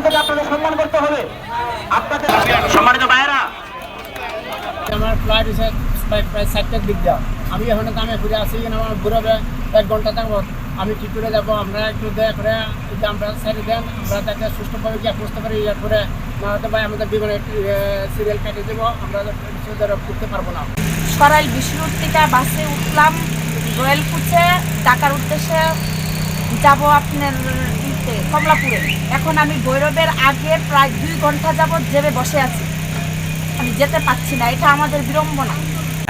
থেকে আপনাদের সম্মান করতে হবে। আপনাদের সম্মানিত ভাইয়েরা, আমার ফ্লাইট হচ্ছে প্রায় 4টার দিক দেওয়া। আমি এখন দামে ঘুরে আসি, আমার ঘুরাবে 1 ঘন্টা থাকবো। আমি ঠিক করে যাবো, আমরা একটু দয়া করে যদি আমরা সাইডে দেন, আমরা তাকে সুষ্ঠুভাবে গিয়ে পৌঁছতে পারি। এরপরে না হতে ভাই আমাদের বিমানের সিরিয়াল কেটে দেবো, আমরা উঠতে পারবো না। সরাইল বিশ্ব রোড থেকে বাসে উঠলাম রয়্যাল কোচে, ঢাকার উদ্দেশ্যে যাব আপনার কমলাপুরে। এখন আমি ভৈরবের আগে প্রায় 2 ঘন্টা যাবৎ জেবে বসে আছি, আমি যেতে পারছি না। এটা আমাদের বিড়ম্বনা।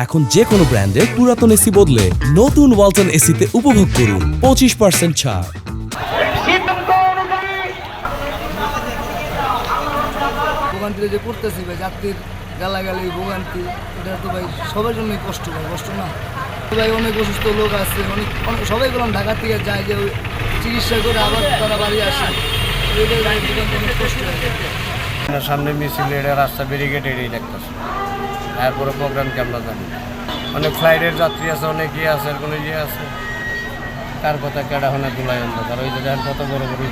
এখন যে কোনো ব্র্যান্ডের পুরাতন এসি বদলে নতুন ওয়ালটন এসিতে উপভোগ করুন 25% ছাড়। ভোগান্তিতে যে করতেছি ভাই, যাত্রীর গালাগালি ভোগান্তি, এটা তো ভাই সবার জন্যই কষ্ট ভাই, কষ্ট না ভাই। অনেক অসুস্থ লোক আছে, অনেক সবাই বললাম ঢাকা থেকে যায় যে চিকিৎসা করে আবার তারা বাড়ি আসে, এটাই ভাই ভোগান্তি অনেক কষ্ট হয়। সামনে মিছিল, এটা রাস্তা ব্যারিকেড এড়িয়ে দেখতেছে, এরপরে প্রোগ্রাম কি আমরা জানি। অনেক ফ্লাইটের যাত্রী আছে, অনেক ইয়ে আছে, আর কোনো ইয়ে আছে, কার কথা কেডা হনে দুলাই অন্ধকার, ওই যে কত বড় বড়